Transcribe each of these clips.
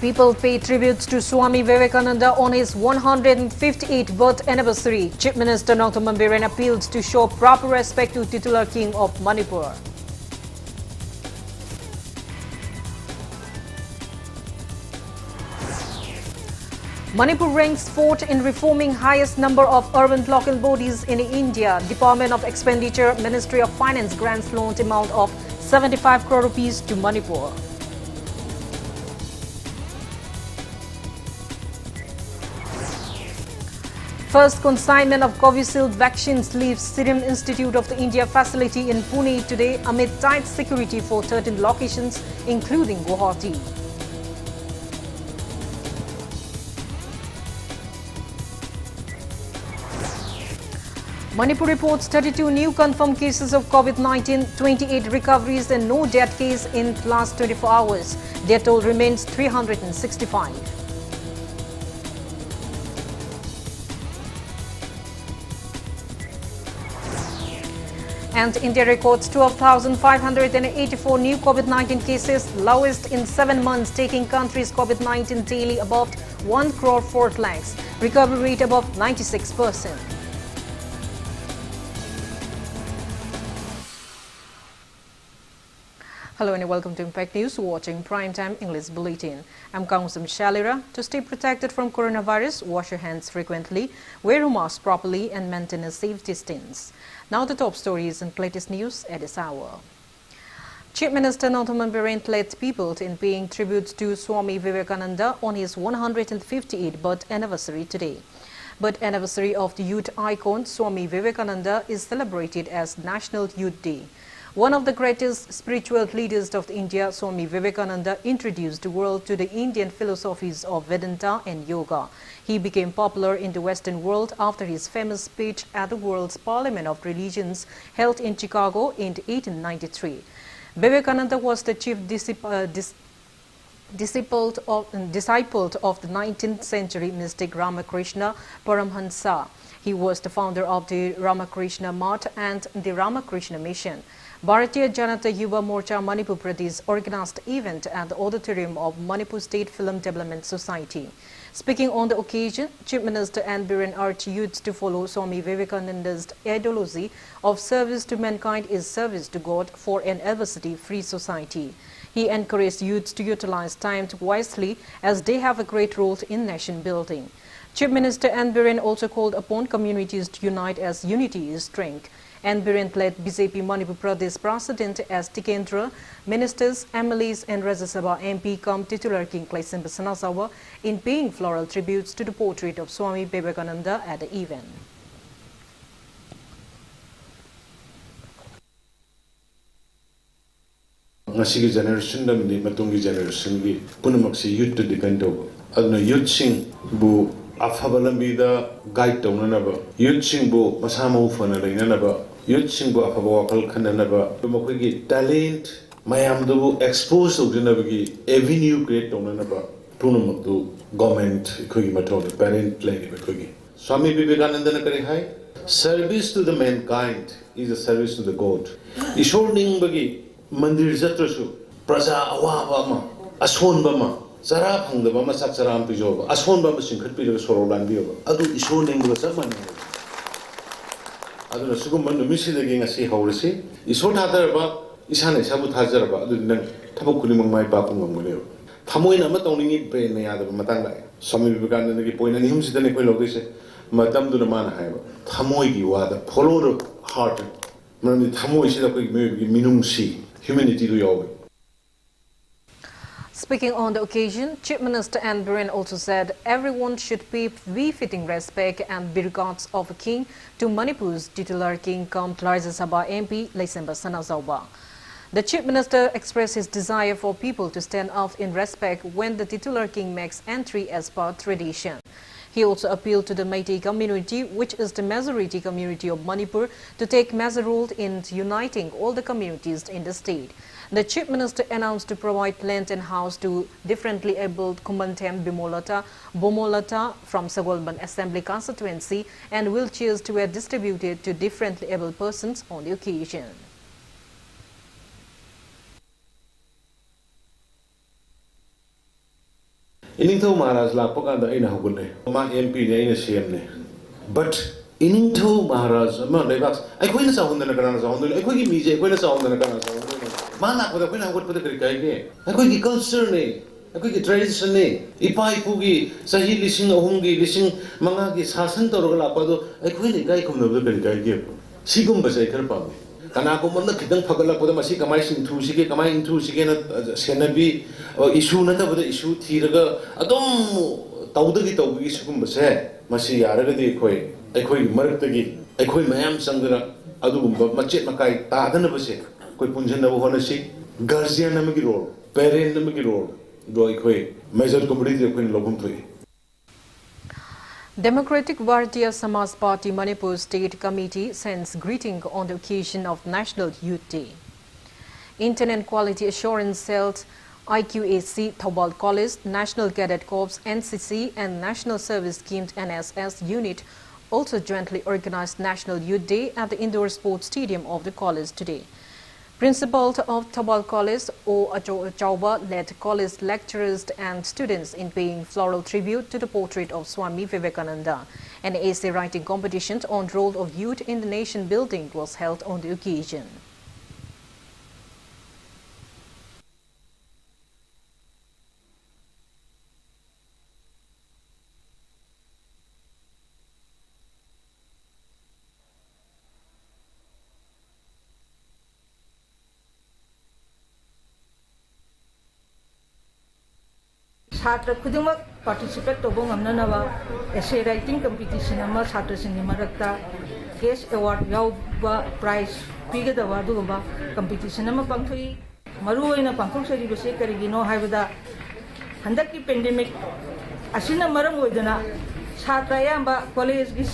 People pay tributes to Swami Vivekananda on his 158th birth anniversary. Chief Minister Nongthaman Biren appealed to show proper respect to titular king of Manipur. Manipur ranks 4th in reforming highest number of urban local bodies in India. Department of Expenditure, Ministry of Finance grants loans amount of 75 crore rupees to Manipur. First consignment of Covishield vaccines leaves Serum Institute of the India facility in Pune today amid tight security for 13 locations, including Guwahati. Manipur reports 32 new confirmed cases of COVID-19, 28 recoveries and no death case in last 24 hours. Death toll remains 365. And India records 12,584 new COVID-19 cases, lowest in 7 months, taking country's COVID-19 daily above 1 crore 4 lakhs. Recovery rate above 96%. Hello and welcome to Impact News, watching Primetime English Bulletin. I'm Kangujam Shellyra. To stay protected from coronavirus, wash your hands frequently, wear a mask properly and maintain a safe distance. Now the top stories and latest news at this hour. Chief Minister Nongthaman Biren led people in paying tribute to Swami Vivekananda on his 158th birth anniversary today. Birth anniversary of the youth icon Swami Vivekananda is celebrated as National Youth Day. One of the greatest spiritual leaders of India, Swami Vivekananda, introduced the world to the Indian philosophies of Vedanta and Yoga. He became popular in the Western world after his famous speech at the World's Parliament of Religions held in Chicago in 1893. Vivekananda was the chief disciple of the 19th century mystic Ramakrishna Paramhansa. He was the founder of the Ramakrishna Math and the Ramakrishna Mission. Bharatiya Janata Yuva Morcha Manipur Pradesh organized event at the auditorium of Manipur State Film Development Society. Speaking on the occasion, Chief Minister N. Biren urged youths to follow Swami Vivekananda's ideology of service to mankind is service to God for an adversity-free society. He encouraged youths to utilize time wisely as they have a great role in nation building. Chief Minister N. Biren also called upon communities to unite as unity is strength. N. Biren led BJP Manipur Pradesh President as Tikendra, ministers, MLAs and Rajya Sabha MP come titular King Laisemba Sanazawa in paying floral tributes to the portrait of Swami Vivekananda at the event. Ngasi generation damni matungi generation gi punamakse youth to depend over. Aduna youth sing bu afabalambi da guide tawnanaba youth sing bu masama ufana lainanaba youth sing bu afaba wakal khananaba makoigi talent mayam du expose tawdinabagi avenue create tawnanaba punamakdu government khogi mathod parent lane khogi Swami Vivekananda na kare hai service to the mankind is a service to the God ishor ning bagi Mandir Jatrasu, Praja Awabama, Aswan Bama, Sarap Hang the Bama Saksaram Pijoba, Aswan Bama Sinkapira Sorolan Bio, Adu Ishoning the Saman. Adu Sukuman, the Missi the Ging, a sea horse, is what other about Isana Sabut Hazaraba, Tabukulim, my Bapum. Tamoina Matoni brain, the other Matanga. Some of you began in the point and him sit in the Madame de Manheim, Tamoigi, the polo heart, Mani Tamoy Minumsi. Humanity to Yahweh. Speaking on the occasion, Chief Minister N. Biren also said everyone should pay befitting respect and be regards of a king to Manipur's titular king come Rajya Sabha MP Laisemba Sanazawa. The Chief Minister expressed his desire for people to stand up in respect when the titular king makes entry as per tradition. He also appealed to the Meitei community, which is the majority community of Manipur, to take major role in uniting all the communities in the state. The Chief Minister announced to provide land and house to differently abled Kumantem Bomolata from Sagolban Assembly constituency, and wheelchairs were distributed to differently abled persons on the occasion. Iningtho Maharaj Lapakanda in a Hugule, Ma MP in a CM. But Iningtho Maharaj, Malevas, I couldn't sound the Nagana sound, I couldn't be a queen sound the Nagana sound. Mana for the Queen, I would put the Krikay. I couldn't culture. I could tradition. Ipai Pugi, Sahi Lishing Hungi, Lishing Mangaki, Sasan Torolapado, I couldn't guy come over the Krikay. Sigum Basaker Pump. Kanako Kitan Pagala Podamasi, Kamai into Siki, Kamai into Sikena, Senabi, or issue not over the issue, Tiraga, Adom Taudagi Togi Sigum Base, Masi Aragadi Equi, Equi Murtagi, Equi Mayam Sangara, Adum, Machet Makai, Tadanabase, Punjana Honasi, Garcia Namagiro, Pere Namagiro. Democratic Bharatiya Samaj Party Manipur State Committee sends greeting on the occasion of National Youth Day. Intern and Quality Assurance Cells, IQAC, Thobal College, National Cadet Corps, NCC and National Service Schemes NSS unit also jointly organized National Youth Day at the Indoor Sports Stadium of the college today. Principal of Thobal College, O. Chauba, led college lecturers and students in paying floral tribute to the portrait of Swami Vivekananda. An essay writing competition on role of youth in the nation building was held on the occasion. Chhatra khudimak participate to bong amna nawa essay writing competition ama chhatra sing marakta case award yauba prize piga da wadu ba competition ama pangthui maru oina pangthok sari base karigino haibada handak ki pandemic asina maram oidana chhatra yamba college gi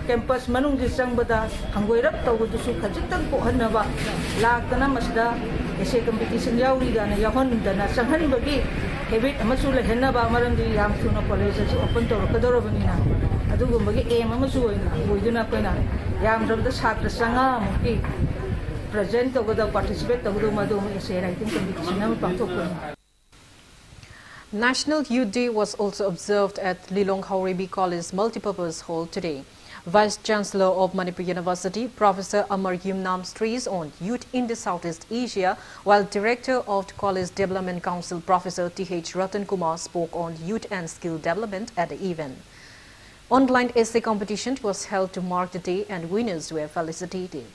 campus manung gi sangbada hangoirap tawdu su khajitang ko hanaba laktana masda essay competition yauri dana yahon dana sanghan bagi habit amasu la henna ba maram di yam thuna college as open to kadoro banina adu gumagi aim amasu oiduna koina yam rabda chhatra sanga muki present to goda participate to goda madu essay writing competition am pangthok. National Youth Day was also observed at Lilong Hauribi College Multipurpose Hall today. Vice Chancellor of Manipur University, Professor Amar Yumnam stressed on youth in the Southeast Asia, while Director of the College Development Council, Professor T.H. Ratan Kumar, spoke on youth and skill development at the event. Online essay competition was held to mark the day and winners were felicitated.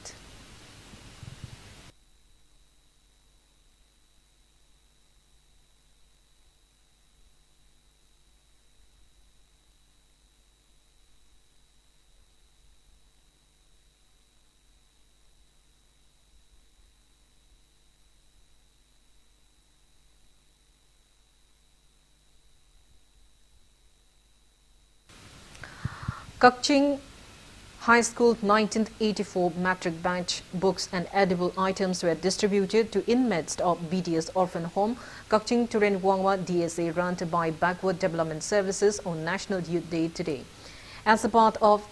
Kangujam High School 1984 matric batch books and edible items were distributed to inmates of BDS Orphan Home, Kangujam Turen Wangwa DSA run by Backward Development Services on National Youth Day today. As a part of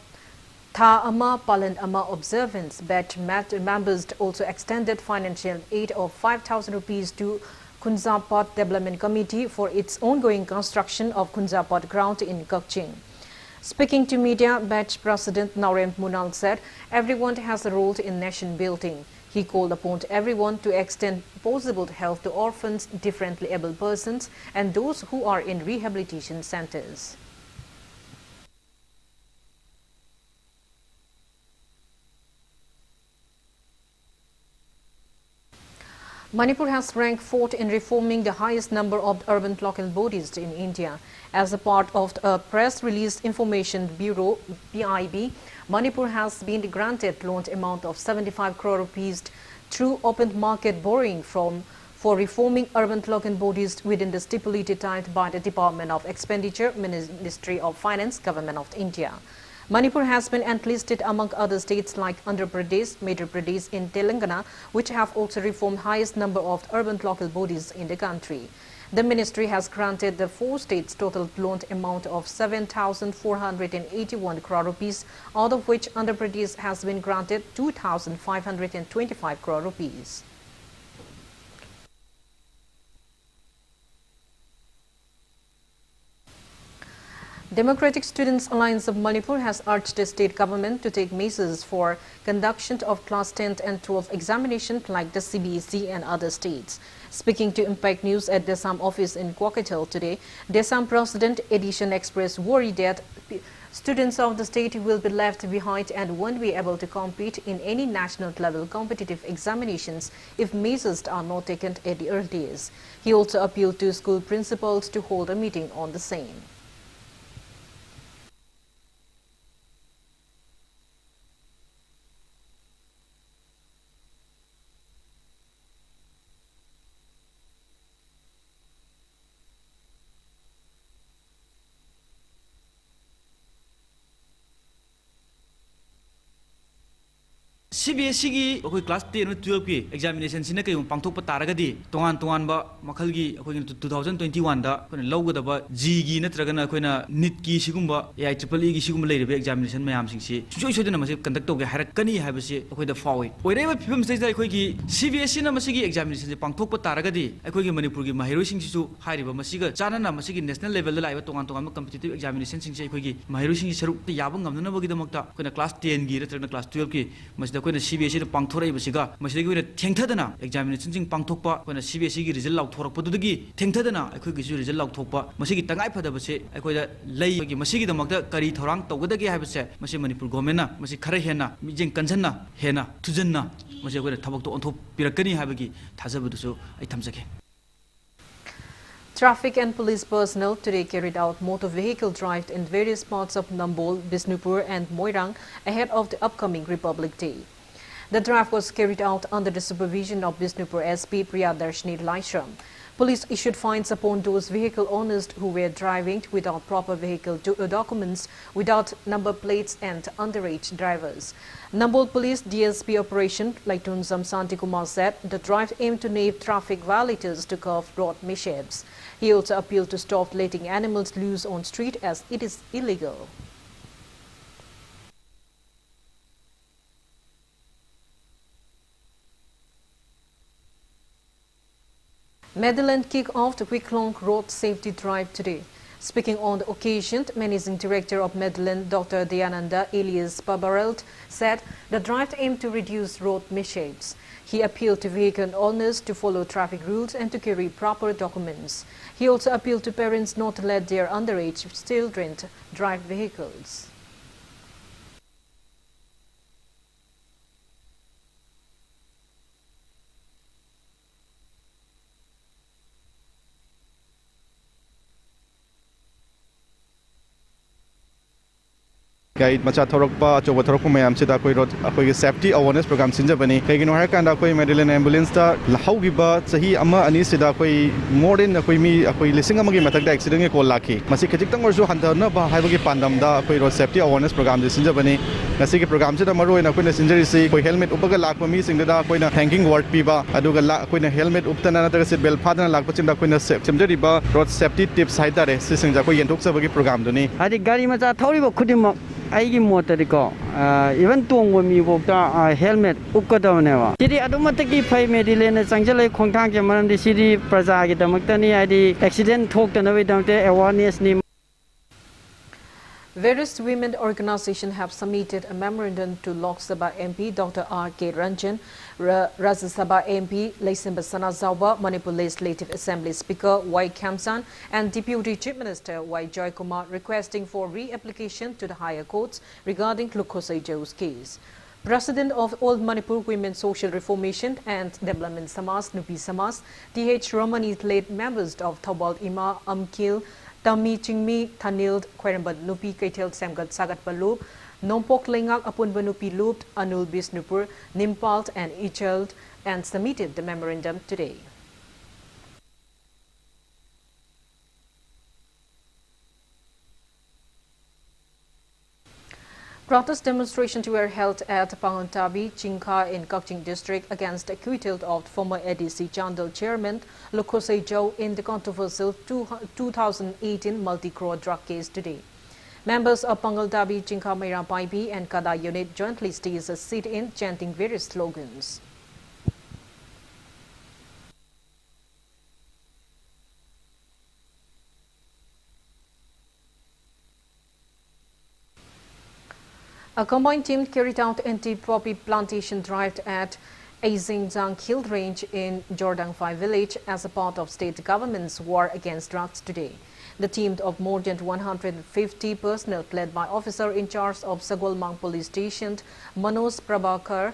Tha Ama Palan Ama observance, batch members also extended financial aid of 5,000 rupees to Kunzapot Development Committee for its ongoing construction of Kunzapot ground in Kangujam. Speaking to media, batch President Narendra Munal said everyone has a role in nation building. He called upon everyone to extend possible help to orphans, differently able persons, and those who are in rehabilitation centers. Manipur has ranked 4th in reforming the highest number of urban local bodies in India. As a part of a press release information bureau, PIB, Manipur has been granted loan amount of 75 crore rupees through open market borrowing for reforming urban local bodies within the stipulated time by the Department of Expenditure, Ministry of Finance, Government of India. Manipur has been enlisted among other states like Andhra Pradesh, Madhya Pradesh in Telangana, which have also reformed highest number of urban local bodies in the country. The ministry has granted the 4 states total loan amount of 7,481 crore rupees, out of which Andhra Pradesh has been granted 2,525 crore rupees. Democratic Students Alliance of Manipur has urged the state government to take measures for conduction of class 10 and 12 examinations like the CBSE and other states. Speaking to Impact News at Desam office in Kwakitel today, Desam President Edition expressed worry that students of the state will be left behind and won't be able to compete in any national level competitive examinations if measures are not taken at the earliest. He also appealed to school principals to hold a meeting on the same. CBSE की class 10 और 12 की examination सिने कई पांगथोक तारगदी तोंगान तोंगान बा मखल की 2021 दा लौगदबा जी की नत्रगना अखोइना NEET की सिगुंबा AIEEE की सिगुंबा लेरिबे एग्जामिनेशन मयाम सिंगसी सुजोय सोदना मसे कंडक्ट तोगे हारकनी हाबसे अखोइदा फावै ओइरेबा फिल्म स्टेज दा अखोइ की CBSE ना मसे की एग्जामिनेशन से पांगथोक तारगदी अखोइ की मणिपुर की महिरोइ सिंगसिसु हारिबा मसिगा चानना मसे की नेशनल लेवल दा लाइबा तोंगान तोंगान कॉम्पिटिटिव एग्जामिनेशन सिंगसे अखोइ की महिरोइ सिंगि सरुक याबा ngamnana दमकता अखोइना क्लास 10 की नत्रगना क्लास 12 की मसिदा अखोइना CBSE पांगथोरई बसिगा मसिदगी ओइना थेंथदना एग्जामिनेशन सिंग पांगथोकपा अखोइना CBSE की रिजल्ट लाउथोरकपदुदगी थेंथदना अखोइ गिसु रिजल्ट लाउथोकपा मसिगी तंगाइ फदबसे अखोइदा लई की मसिगी दमकता करी थौरांग तौगदगे हाबसे मसि मणिपुर गवर्नमेंटना मसि खरा हेना मिजें कंजनना हेना थुजनना मसि अखोइदा थबकतो ओंथोप पिरकनी हाबगी थाजबदुसु आई थमजगे. Traffic and police personnel today carried out motor vehicle drive in various parts of Nambol, Bisnupur and Moirang ahead of the upcoming Republic Day. The drive was carried out under the supervision of Bisnupur SP Priyadarshini Laishram. Police issued fines upon those vehicle owners who were driving without proper vehicle documents, without number plates and underage drivers. Nambol Police DSP Operation Laitun Zamsanti Kumar said the drive aimed to nab traffic violators to curb road mishaps. He also appealed to stop letting animals loose on street as it is illegal. Medellin kicked off the week-long road safety drive today. Speaking on the occasion, Managing Director of Medellin, Dr. Dayananda Elias Babarelt, said the drive aimed to reduce road mishaps. He appealed to vehicle owners to follow traffic rules and to carry proper documents. He also appealed to parents not to let their underage children drive vehicles. Guide macha thorokpa choba thorokpa mayam sida koi road akoi safety awareness program sinjabani kaigino har kanda koi Medellin ambulance ta lahaugiba sahi ama ani sida koi more than akoi mi akoi lising amagi mathakda accident ge call lakhi masi khajiktam orsu handarna ba haibagi pandamda akoi road safety awareness program de sinjabani nasi ge program sida maroi na koi na sinjari si koi helmet upaga lakpa mi singda koi na thanking word piba aduga la koi na helmet uptana na seat belt phadana lakpa chimda koi na simjari ba road safety tips haidare si singja koi yentok sabagi program duni adi gari macha thoribo khudimok aigi motoriko even tongwo mi bokta helmet ukadawnewa sidi adumataki phai medilene changjale khongthang ke maramdi sidi praja gi damaktani adi accident thoktana we damte awareness ni. Various women organizations have submitted a memorandum to Lok Sabha MP Dr. R.K. Ranjan, Rajya Sabha MP Laisimba Sanazawa, Manipur Legislative Assembly Speaker Y. Khamsan and Deputy Chief Minister Y. Joy Kumar requesting for re-application to the higher courts regarding Lukosai Joe's case. President of All Manipur Women Social Reformation and Development Samas, Nupi Samas, T.H. Ramani led members of Thobal Ima Amkil, Tami Chingmi, Thanil, Kwerambad Nupi, Kaitel Samgat Sagat Palup, Nompok Lengak Apunba Nupi Lupt, Anul Bisnupur, Nimpalt and Icheld and submitted the memorandum today. Protest demonstrations were held at Pangantabi, Chingka in Kakching district against the acquittal of former ADC Chandal chairman Lukosai Joe in the controversial 2018 multi-crore drug case today. Members of Pangantabi, Chingka Mayra Paibi and Kada unit jointly staged a sit-in chanting various slogans. A combined team carried out anti-poppy plantation drive at Azingzang Hill Range in Jordangfai village as a part of state government's war against drugs today. The team of more than 150 personnel led by officer in charge of Sagolmang Police Station, Manoj Prabhakar,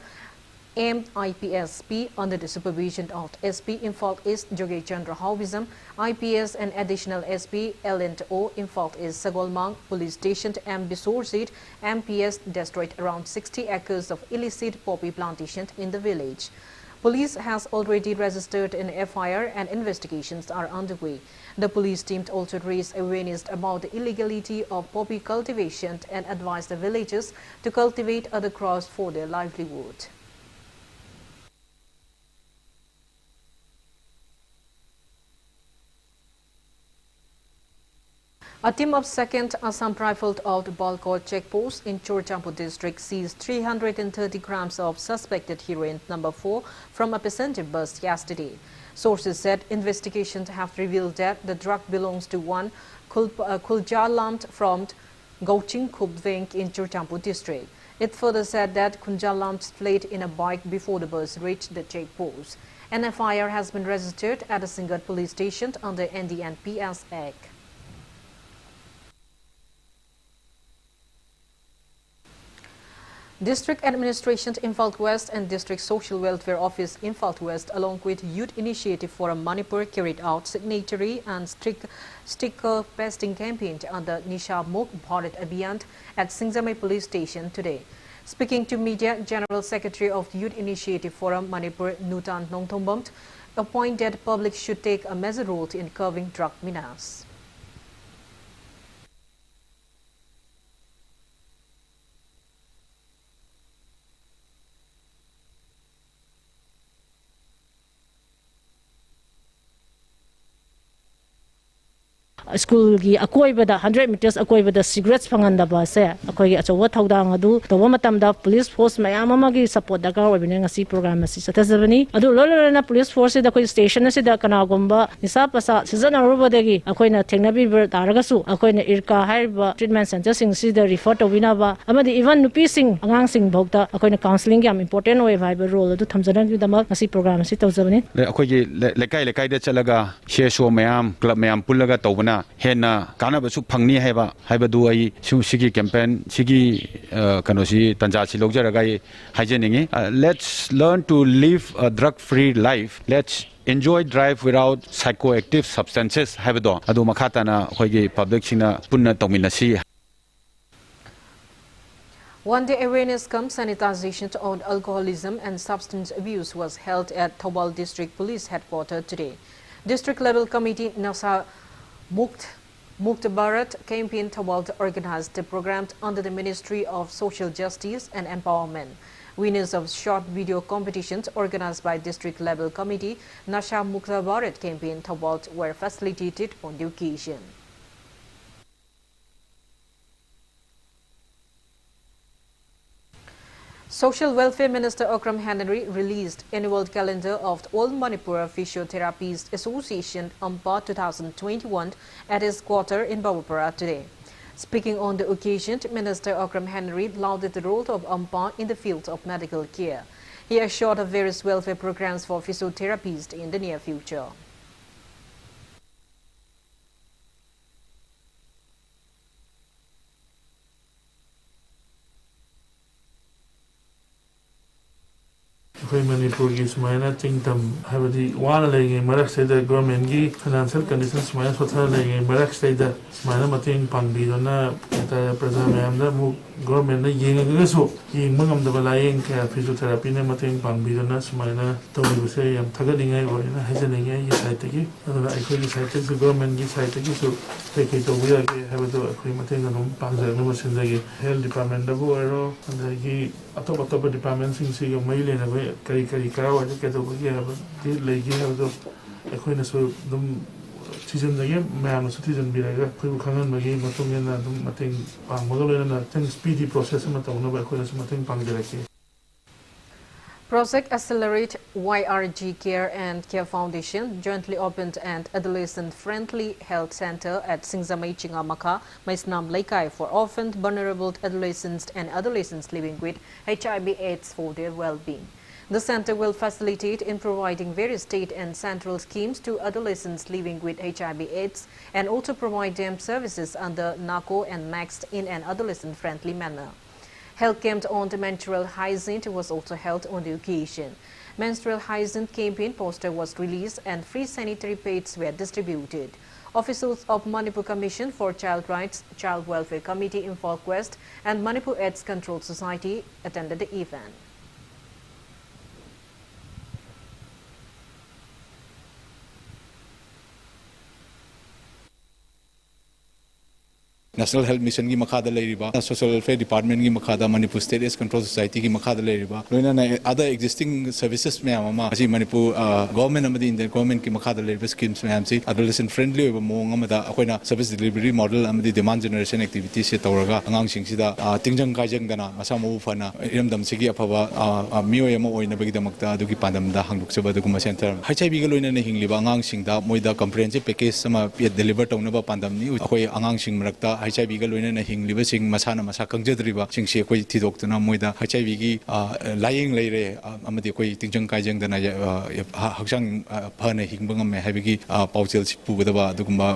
IPSP under the supervision of SP Imphal East Joge Chandra Haubism, IPS and additional SP L&O Imphal East Sagolmang Police Station M Bisorsit, MPS destroyed around 60 acres of illicit poppy plantation in the village. Police has already registered an FIR and investigations are underway. The police team also raised awareness about the illegality of poppy cultivation and advised the villagers to cultivate other crops for their livelihood. A team of 2nd Assam Rifles of the Balkot checkpost in Chorchampu district seized 330 grams of suspected heroin number 4 from a passenger bus yesterday. Sources said investigations have revealed that the drug belongs to one Kuljalant from Gauching Kubdvenk in Chorchampu district. It further said that Kunjalant fled in a bike before the bus reached the checkpost. An FIR has been registered at a Singat police station under NDNPS Act. District Administration Imphal West and District Social Welfare Office Imphal West along with Youth Initiative Forum Manipur carried out signatory and sticker pasting campaign under Nisha Muk Bharat Abhiyan at Singzamai Police Station today. Speaking to media, General Secretary of Youth Initiative Forum Manipur Nutan Nongthombamt appointed that the public should take a major role in curbing drug menace. School gi akoi bada 100 meters akoi bada cigarettes phanganda ba se akoi gi achawa thaudang adu towa matamda police force mayam amagi support daga obine ngasi program asi sathazabani adu lolana police force da koi station asi da kana gomba nisa pasa season arubadagi akoi na thengnabi taraga su akoi na irka haiba treatment center sing si da refer to wina ba amadi even nupi sing angang sing bhokta akoi na counseling gi am important oi vibe role adu thamjana gi dama ngasi program asi tawjabani akoi gi lekai da chalaga she show mayam club mayam pullaga tawbana hena kana basu phangni haiba du ai sigi campaign sigi kanosi tanja si logjaraga haijeningi let's learn to live a drug free life. Let's enjoy drive without psychoactive substances haibado adu makhata na hoigi public sina punna tawminasi. One day awareness camp sanitization on alcoholism and substance abuse was held at Thobal District Police Headquarters today. District level committee Nasa Mukt Bharat campaign Thobal organized the program under the Ministry of Social Justice and Empowerment. Winners of short video competitions organized by district level committee Nasha Mukta Bharat campaign Thobal were facilitated on the occasion. Social Welfare Minister Okram Henry released annual calendar of All Manipur Physiotherapists Association AMPA 2021 at his quarter in Bawapara today. Speaking on the occasion, Minister Okram Henry lauded the role of AMPA in the field of medical care. He assured of various welfare programs for physiotherapists in the near future. Manipur ki sumaina tingtam habadi wana legi marak seda government ki financial conditions sumaina sotha legi marak seda sumaina mating pangbi dona ta praja mayam da mu government na yenga ga so yeng mangam da balayeng ka physiotherapy na mating pangbi dona sumaina tobi se yam thagalingai boina hajaningai yi site ki aduna aikoi ki site ki government ki site ki so teki to buya ki habado akoi mating no pangja no masinda ki health department da bo ero andagi atop department sing si yo mai le na kari kara wa ke to gi ha ti le gi ha do ekhoi na so dum season da ye ma no citizen bi ra khoi khangan ma gi matung na dum mating pang mo le na ten speedy process ma to no ba khoi na mating pang jara ki. Project Accelerate YRG Care and Care Foundation jointly opened an adolescent-friendly health center at Singzamay Chingamaka, Maisnam Laikai for orphaned, vulnerable adolescents and adolescents living with HIV/AIDS for their well-being. The center will facilitate in providing various state and central schemes to adolescents living with HIV/AIDS and also provide them services under NACO and NEXT in an adolescent-friendly manner. Health camp on the menstrual hygiene was also held on the occasion. Menstrual hygiene campaign poster was released and free sanitary pads were distributed. Officials of Manipur Commission for Child Rights, Child Welfare Committee in Falk West and Manipur AIDS Control Society attended the event. National Health Mission की मखादा ले रही बा, Social Welfare Department की मखादा, Manipur State AIDS Control Society की मखादा ले रही बा, लोइना ने other existing services में आमा असी Manipur government अमदी Indian government की मखादा ले रही schemes में हमसी adolescent friendly होगा मोंग अमदा अकोइना service delivery model अमदी demand generation activity से तौरगा अंगांग सिंगसिदा तिंजंग काजंग दना मसा मऊ फना इरमदम सिगी अफवा मियो यमा ओइना बगी दमकता अदुगी पांदमदा हांगदुकसबा अदुगुमा सेंटर HIV गा लोइना ने हिंगलिबा अंगांग सिंगदा मोइदा comprehensive package समा deliver तौनबा पांदमनी अकोइ अंगांग सिंग मरकता HIV गा लोइना हिंगलिबा सिंग मसाना मसा कंगजद्रिबा सिंगसे कोइ थिदोक्तना मोइदा HIV गी लाइंग लेरे अमदि कोइ तिंजंग काइजंग दना हक्सांग फने हिंगबंगम हैबिगी पाउचेल पुगदबा दुगुम्बा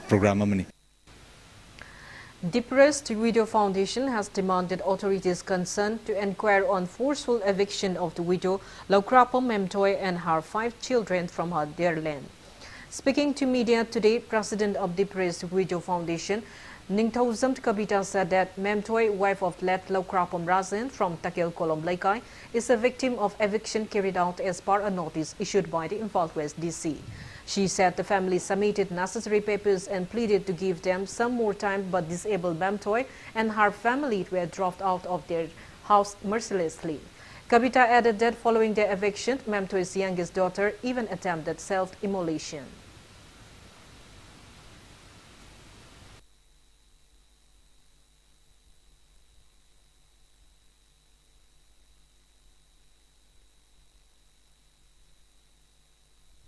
programme अमनी. Depressed Widow Foundation has demanded authorities concerned to inquire on forceful eviction of the widow Laukrapom Memtoy and her 5 children from her dear land. Speaking to media today, President of Depressed Widow Foundation Ningthauzamt Kabita said that Memtoy, wife of late Laukrapom Razen from Takil Kolom Laikai, is a victim of eviction carried out as per a notice issued by the Imphal West DC. She said the family submitted necessary papers and pleaded to give them some more time, but disabled Memtoy and her family were dropped out of their house mercilessly. Kabita added that following their eviction, Memtoy's youngest daughter even attempted self-immolation.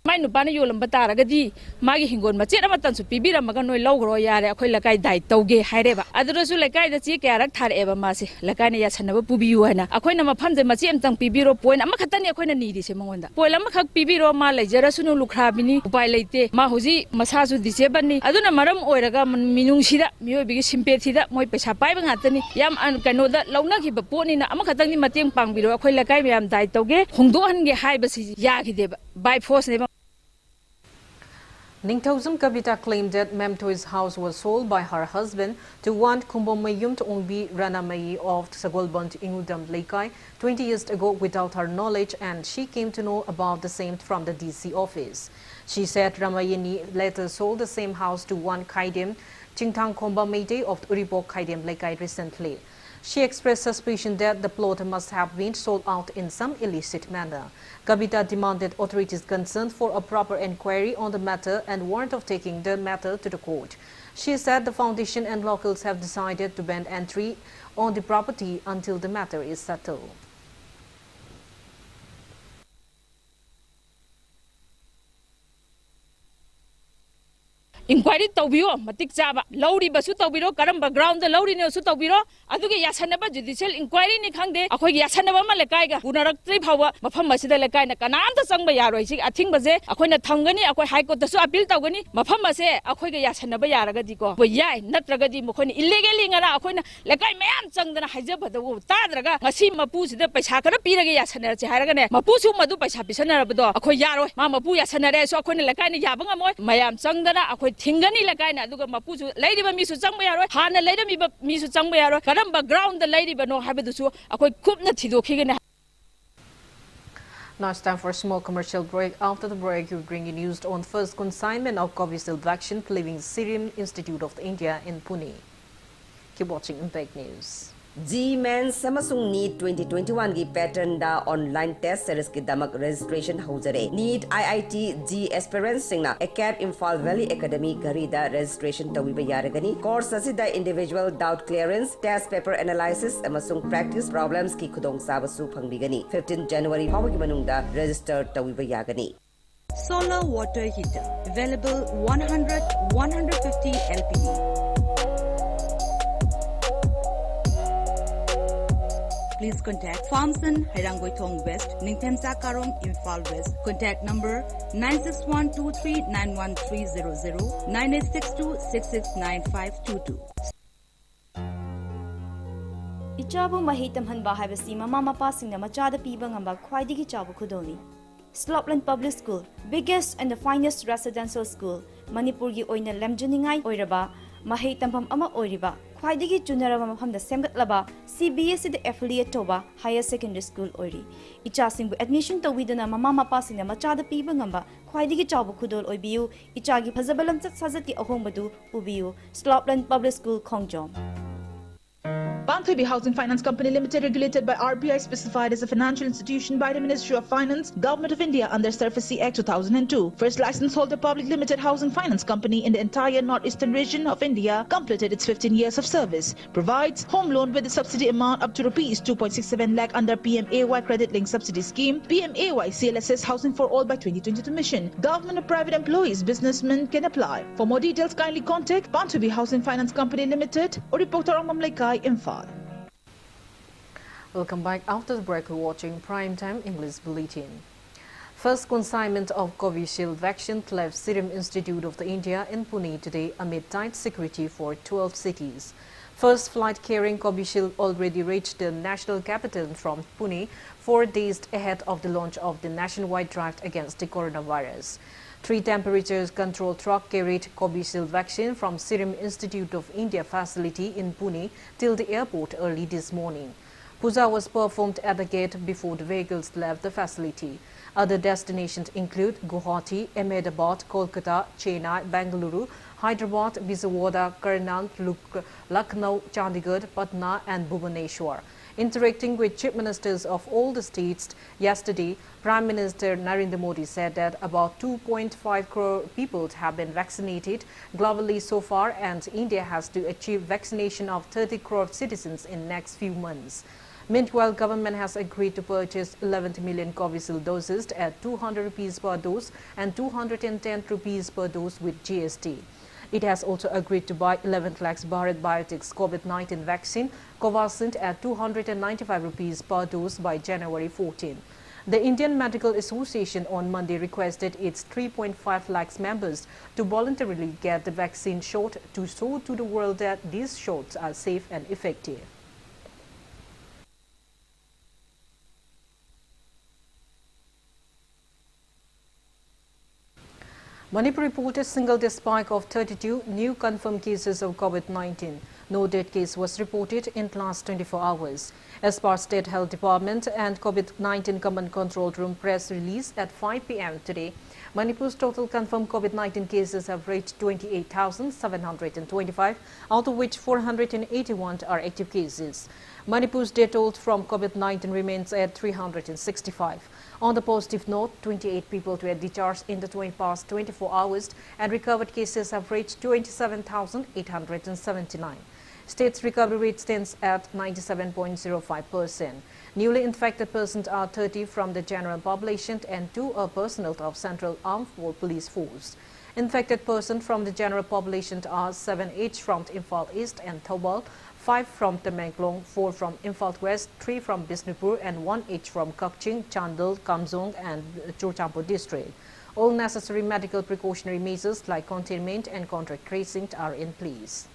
My Nupana Yolam Bataragadi, Maggie Hingon, Machira Matansu, Pibira Magano, Logro Yara, Akoilakai died, Toge, Hireva. Adrasu Lakai, the Chikarak had ever massy, Lakanias and never Pubiuana. Akoina Mapanda, Machim Tang Pibiro, Point, Amakatania Kona needy Simonda. Poelamakak Pibiro Mala, Jerasuno Lukrabini, Pilate, Mahuzi, Masasu Disebani, Aduna Maram Oiraga, Minushida, Mubi Simpetida, Moipecha Pibangatani, Yam and Kanoda, Launaki Baponi, Amakatani Matim Pangiro, Akoilakai, Yam died Toge, Hundoan Hibas Yaki by force never. Ningthauzamt Kabita claimed that Memtoy's house was sold by her husband to one Kumbomayum Ongbi Ranamayi of Sagolbant Ingudam Laikai 20 years ago without her knowledge, and she came to know about the same from the DC office. She said Ramayini later sold the same house to one Kaidim Chingtang Komba Meite of Uribok Kaidim Laikai recently. She expressed suspicion that the plot must have been sold out in some illicit manner. Kabita demanded authorities concerned for a proper inquiry on the matter and warned of taking the matter to the court. She said the foundation and locals have decided to ban entry on the property until the matter is settled. Inquiry Tobio, Matik Java, Lowry Basu Tobiro, Karamba ground, the Lowry Nosu Tobiro, Aduki Yasanaba judicial inquiry Nikande, Akoy Yasanaba Malakaiga, Unarak Trip Hawa, Mafamasida Lakana, Kananta Sangbayaro, I think Baze, Akona Tangani, Akoi Haiko, the Suapil Togani, Mafamase, Akoy Yasanaba Yaragadico, but Yai, not Ragadi Mokoni, illegally in Akona, Lakai Man Sang than Hajaba, the Tadraga, Masima Pus, the Pachaka, Pira Yasana, Haragane, Mapusu Madu Pachapisana, Akoyaro, Mama Puya Sanare, so Akoni Lakani Yabanga, Mayam Sangana, Akoy Tingani Lakana, Duga Mapusu, Lady Misu Sangbayaro, Hana Lady Misu Sangbayaro, Karamba ground the lady, but no habitu, Akoy Kupna Tido Kigan. Now it's time for a small commercial break. After the break, we'll bring you news on first consignment of Covishield vaccine leaving Serum Institute of India in Pune. Keep watching Impact News. G-Mens samasung NEET 2021 gi pattern da online test series ki damak registration haujare. NEET IIT G aspirants singna ACAD Imphal Valley Academy gari da registration tawiba yaragani. Course asida individual doubt clearance, test paper analysis amasung practice problems ki khudong sabasu phangbigani. 15 January phawagi manungda register tawiba yagani. Solar water heater available 150 LPD. Please contact Farmson, Hairangoitong West, Ningthemsa Karong, Imphal West. Contact number 961239130 9862669522. Ichabu mahitam hanba haibasi mama mapa singna machada piba ngamba khwaidigi chabu khudoni. Slopland Public School, biggest and the finest residential school, Manipur gi oina lemjuningai oiraba, mahei tampam ama oiriba, khwaidigi junaraba mafamda semgatlaba, CBSE the affiliate toba higher secondary school oiri. Ichasingbu admission tawidana mama mapa singna machada piba ngamba, khwaidigi chabu khudol oibiu, ichagi phazabalam chak sajati ahombadu ubiu, Slopland Public School Kangujam. Banthubi Housing Finance Company Limited, regulated by RBI, specified as a financial institution by the Ministry of Finance, Government of India under SURFACE Act 2002. First license holder public limited housing finance company in the entire northeastern region of India, completed its 15 years of service. Provides home loan with a subsidy amount up to rupees 2.67 lakh under PMAY credit linked subsidy scheme, PMAY CLSS Housing for All by 2022 mission. Government or private employees, businessmen can apply. For more details, kindly contact Banthubi Housing Finance Company Limited or reporter Mamlaikai Imphal. Welcome back. After the break, we're watching Primetime English Bulletin. First consignment of Covishield vaccine left Serum Institute of the India in Pune today amid tight security for 12 cities. First flight carrying Covishield already reached the national capital from Pune 4 days ahead of the launch of the nationwide drive against the coronavirus. 3 temperature-controlled truck carried Covishield vaccine from Serum Institute of India facility in Pune till the airport early this morning. Puja was performed at the gate before the vehicles left the facility. Other destinations include Guwahati, Ahmedabad, Kolkata, Chennai, Bengaluru, Hyderabad, Vijayawada, Karnal, Lucknow, Chandigarh, Patna and Bhubaneswar. Interacting with chief ministers of all the states yesterday, Prime Minister Narendra Modi said that about 2.5 crore people have been vaccinated globally so far, and India has to achieve vaccination of 30 crore citizens in next few months. Meanwhile, government has agreed to purchase 11 million Covishield doses at 200 rupees per dose and 210 rupees per dose with GST. It has also agreed to buy 11 lakhs Bharat Biotech's COVID-19 vaccine, Covishield, at 295 rupees per dose by January 14. The Indian Medical Association on Monday requested its 3.5 lakhs members to voluntarily get the vaccine shot to show to the world that these shots are safe and effective. Manipur reported single-day spike of 32 new confirmed cases of COVID-19. No death case was reported in the last 24 hours. As per State Health Department and COVID-19 Command Control Room press release at 5 p.m. today, Manipur's total confirmed COVID-19 cases have reached 28,725, out of which 481 are active cases. Manipur's death toll from COVID-19 remains at 365. On the positive note, 28 people were discharged in the past 24 hours and recovered cases have reached 27,879. State's recovery rate stands at 97.05%. Newly infected persons are 30 from the general population and 2 are personnel of Central Armed Police Force. Infected persons from the general population are 7 each from Imphal East and Thobal, 5 from Tamenglong, 4 from Imphal West, 3 from Bisnupur and 1 each from Kakching, Chandel, Kamzong and Churchampo district. All necessary medical precautionary measures like containment and contact tracing are in place.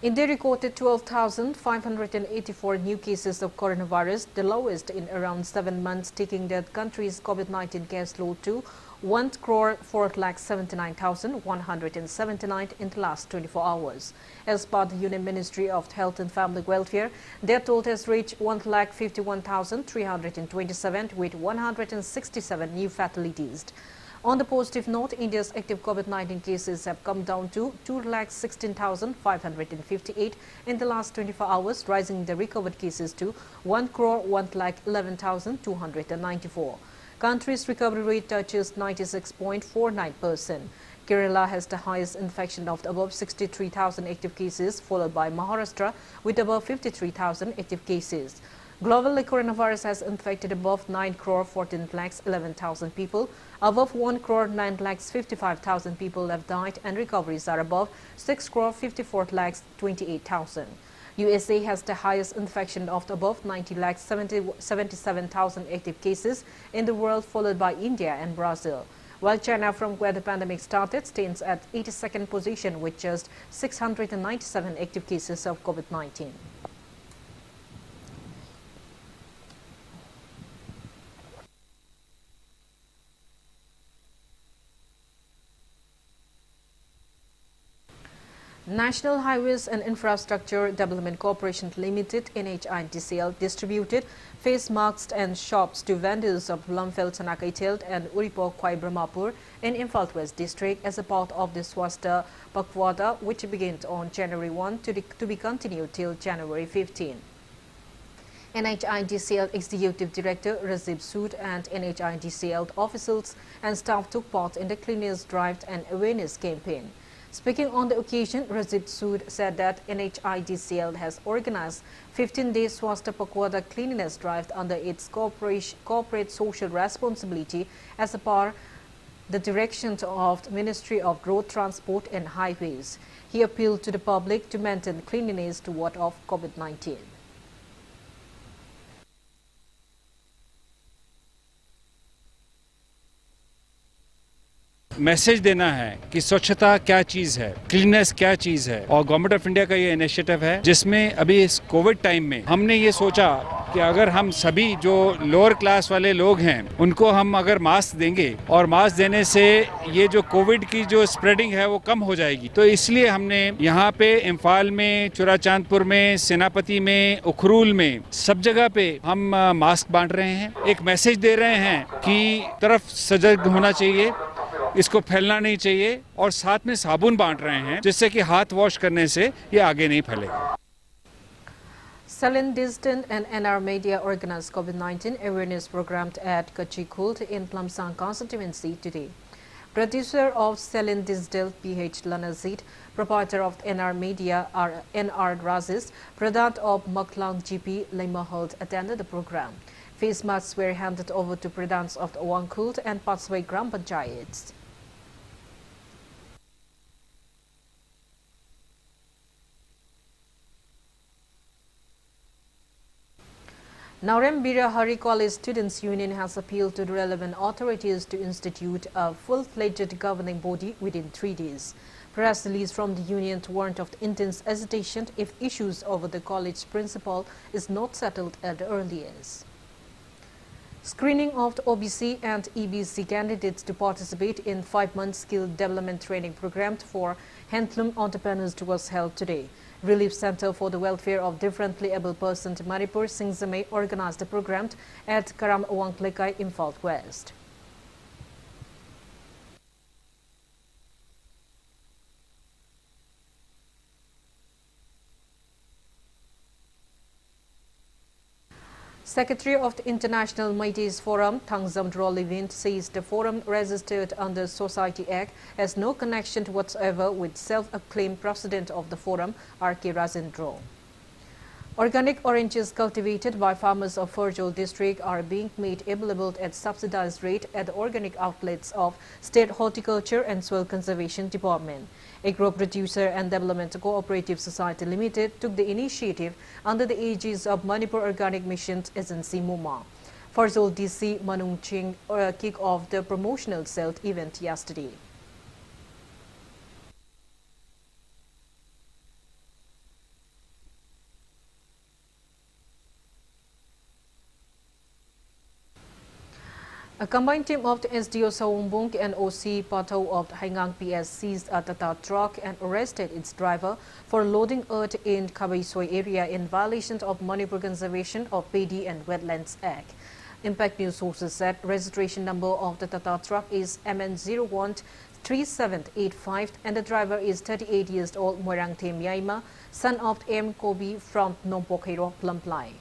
India recorded 12,584 new cases of coronavirus, the lowest in around 7 months, taking the country's COVID-19 case load to 1,479,179 in the last 24 hours. As per the Union Ministry of Health and Family Welfare, their total has reached 1,51,327 with 167 new fatalities. On the positive note, India's active COVID-19 cases have come down to 2,16,558 in the last 24 hours, rising the recovered cases to 1,11,294. Country's recovery rate touches 96.49%. Kerala has the highest infection of above 63,000 active cases, followed by Maharashtra with above 53,000 active cases. Globally, coronavirus has infected above 9 crore 14 lakhs 11,000 people. Above 1 crore 9 lakhs 55,000 people have died, and recoveries are above 6 crore 54 lakhs 28,000. USA has the highest infection of above 90 lakhs 77,000 active cases in the world, followed by India and Brazil. While China, from where the pandemic started, stands at 82nd position with just 697 active cases of COVID-19. National Highways and Infrastructure Development Corporation Limited (NHIDCL) distributed face masks and shops to vendors of Lumfel Tanakaitel and Uripo Kwai Brahmapur in Imphal West District as a part of the Swasta Pakwada, which began on January 1 to be continued till January 15. NHIDCL Executive Director Razib Sood and NHIDCL officials and staff took part in the Cleanliness Drive and Awareness Campaign. Speaking on the occasion, Razib Sood said that NHIDCL has organized 15-day Swasta Pakwada Cleanliness Drive under its corporate social responsibility as a part the directions of the Ministry of Road Transport and Highways. He appealed to the public to maintain cleanliness to ward off COVID-19. Message देना है कि स्वच्छता क्या चीज़ है, cleanness क्या चीज़ है, और government of India का ये इनिशिएटिव है जिसमें अभी इस कोविड टाइम में हमने ये सोचा कि अगर हम सभी जो लोअर क्लास वाले लोग हैं उनको हम अगर मास्क देंगे और मास्क देने से ये जो कोविड की जो स्प्रेडिंग है वो कम हो जाएगी, तो इसलिए हमने यहाँ पे इम्फाल में, चुराचांदपुर में, सेनापति में, उखरूल में सब जगह पे हम मास्क बांट रहे हैं। एक मैसेज दे रहे हैं कि तरफ सजग होना चाहिए, इसको फैलना नहीं चाहिए, और साथ में साबुन बांट रहे हैं जिससे कि हाथ वॉश करने से ये आगे नहीं फैलेगा। Selin Distant and NR Media organized COVID-19 awareness program at Kachikult in Plamsang constituency today. Producer of Selin Distant PH Lanazit, proprietor of NR Media NR Razis, Pradhan of Maklang GP Lemahult attended the program. Face masks were handed over to Pradhans of the Wangkult and Patsway Gram Panchayats. Naurem Birahari College Students Union has appealed to the relevant authorities to institute a full-fledged governing body within 3 days. Press release from the union warned of intense hesitation if issues over the college principal is not settled at the earliest. Screening of the OBC and EBC candidates to participate in 5-month skill development training program for handloom entrepreneurs was held today. Relief Center for the Welfare of Differently Able Persons Manipur Singzame organized the program at Karam Awanglekai, Imphal West. Secretary of the International Metis Forum, Tangzam Drolivint, says the forum registered under Society Act has no connection whatsoever with self-acclaimed president of the forum, R.K. Razendro. Organic oranges cultivated by farmers of Ferjol district are being made available at subsidized rate at the organic outlets of State Horticulture and Soil Conservation Department. Agro Producer and Development Cooperative Society Limited took the initiative under the aegis of Manipur Organic Missions Agency MUMA. Ferjol DC Manung Ching kicked off the promotional sale event yesterday. A combined team of the SDO Sawumbung and OC Pato of the Haingang PS seized a Tata truck and arrested its driver for loading earth in Kabaisoi area in violation of Manipur Conservation of Paddy and Wetlands Act. Impact News sources said registration number of the Tata truck is MN013785 and the driver is 38 years old Moirang Them Yaima, son of M. Kobi from Nompokhero, Plumplai.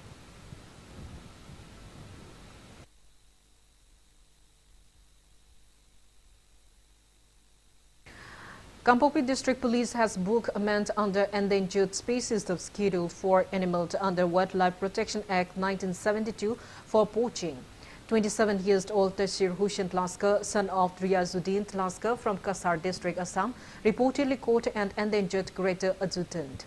Kampopi District Police has booked a man under Endangered Species Schedule for Animals under Wildlife Protection Act 1972 for poaching. 27 years old Tashir Hussain Tlaskar, son of Riazuddin Tlaskar from Kasar District, Assam, reportedly caught an endangered greater adjutant.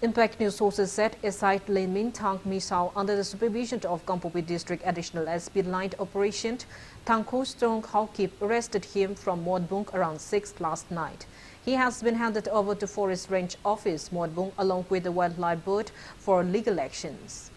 Impact News sources said SI Lenmin Tang Misao, under the supervision of Kampopi District Additional SP Line Operation, Tangko Strong Haukip arrested him from Modbung around 6 last night. He has been handed over to Forest Range Office, Modbung, along with the wildlife bird for legal actions.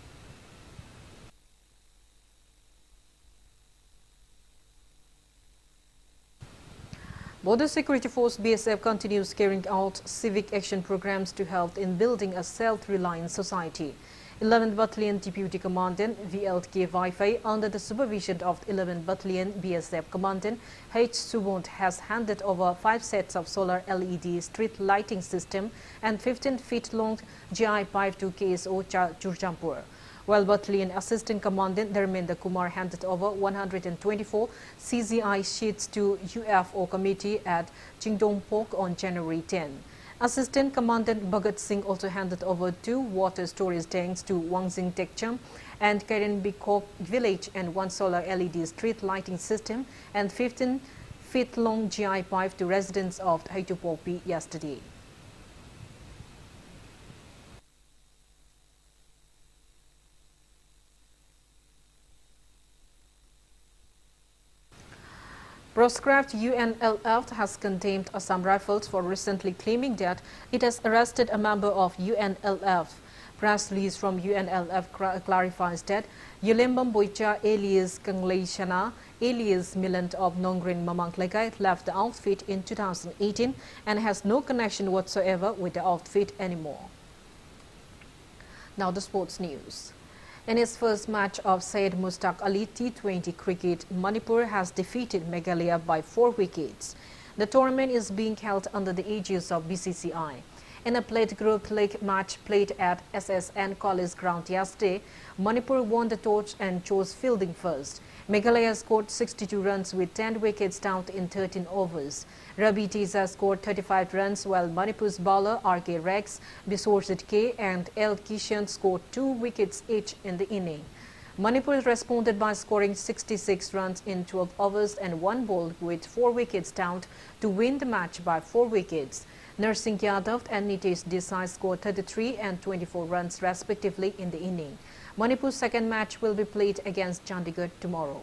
Border Security Force BSF continues carrying out civic action programs to help in building a self-reliant society. 11th Battalion Deputy Commandant VLK Vaifei, under the supervision of 11th Battalion BSF Commandant H. Subont, has handed over 5 sets of solar LED street lighting system and 15 feet long GI pipe to KSO Churchampur. While Battalion Assistant Commandant Dharmendra Kumar handed over 124 CZI sheets to UFO Committee at Chingdongpok on January 10. Assistant Commandant Bhagat Singh also handed over 2 water storage tanks to Wangzing Tekcham and Karen Bikok village and 1 solar LED street lighting system and 15 feet long GI pipe to residents of Haitupopi yesterday. Proscribed UNLF has condemned Assam Rifles for recently claiming that it has arrested a member of UNLF. Press release from UNLF clarifies that Yulembam Boicha alias Kanglei Shana alias Milant of Nongrin Mamanglegai left the outfit in 2018 and has no connection whatsoever with the outfit anymore. Now the sports news. In its first match of Syed Mustaq Ali T20 cricket, Manipur has defeated Meghalaya by 4 wickets. The tournament is being held under the aegis of BCCI. In a plate group league match played at SSN College Ground yesterday, Manipur won the toss and chose fielding first. Meghalaya scored 62 runs with 10 wickets down in 13 overs. Rabi Teza scored 35 runs while Manipur's bowler R.K. Rex, Bisorjit K and L. Kishan scored 2 wickets each in the inning. Manipur responded by scoring 66 runs in 12 overs and 1 ball with 4 wickets down to win the match by 4 wickets. Narsingh Yadav and Nitesh Desai scored 33 and 24 runs respectively in the inning. Manipur's second match will be played against Chandigarh tomorrow.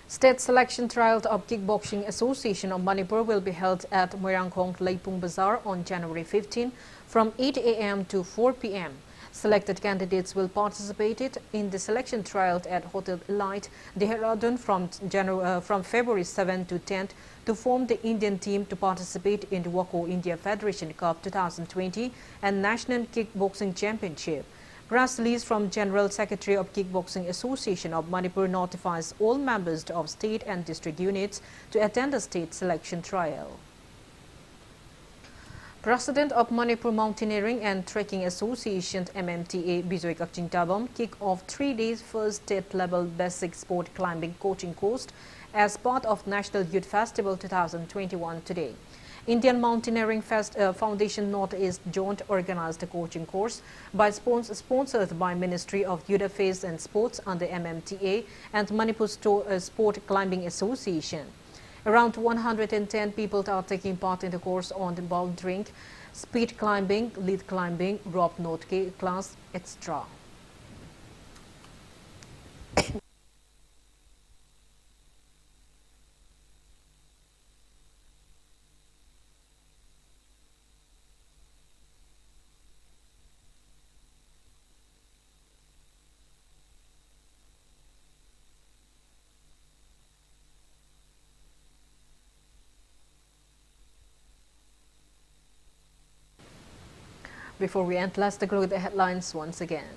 State selection trial of Kickboxing Association of Manipur will be held at Moirangkhong Leipung Bazaar on January 15 from 8 a.m. to 4 p.m. Selected candidates will participate in the selection trial at Hotel Elite, Dehradun from February 7 to 10 to form the Indian team to participate in the WACO India Federation Cup 2020 and National Kickboxing Championship. Press release from General Secretary of Kickboxing Association of Manipur notifies all members of state and district units to attend the state selection trial. President of Manipur Mountaineering and Trekking Association MMTA Bijoy Kakjingtabam kicked off 3 days first state-level basic sport climbing coaching course as part of National Youth Festival 2021 today. Indian Mountaineering Foundation Northeast joint organized the coaching course sponsored by Ministry of Youth Affairs and Sports under MMTA and Manipur Sport Climbing Association. Around 110 people are taking part in the course on the bouldering, speed climbing, lead climbing, rope note class, etc. Before we end, let's take a look at the headlines once again.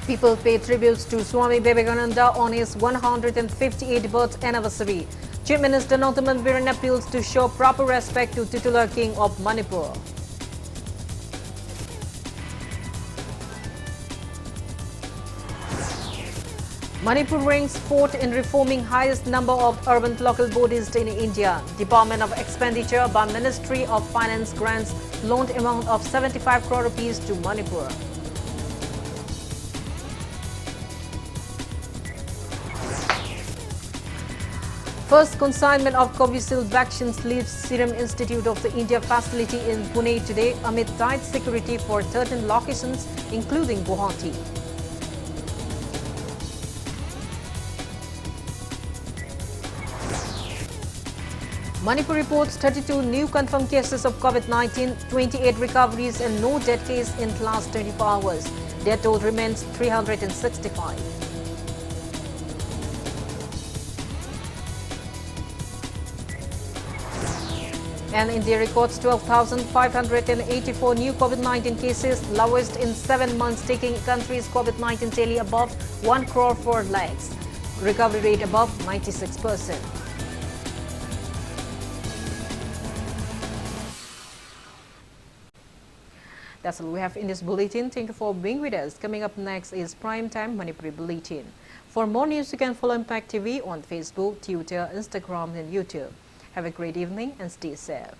People pay tributes to Swami Vivekananda on his 158th birth anniversary. Chief Minister Notaman Biren appeals to show proper respect to titular king of Manipur. Manipur ranks 4th in reforming highest number of urban local bodies in India. Department of Expenditure by Ministry of Finance grants loaned amount of 75 crore rupees to Manipur. First consignment of Covishield vaccines leaves Serum Institute of the India facility in Pune today amid tight security for 13 locations, including Guwahati. Manipur reports 32 new confirmed cases of COVID-19, 28 recoveries and no death case in the last 24 hours. Death toll remains 365. And India records 12,584 new COVID-19 cases, lowest in 7 months, taking country's COVID-19 tally above 1 crore 4 lakhs. Recovery rate above 96%. That's all we have in this bulletin. Thank you for being with us. Coming up next is Primetime Manipuri Bulletin. For more news, you can follow Impact TV on Facebook, Twitter, Instagram, and YouTube. Have a great evening and stay safe.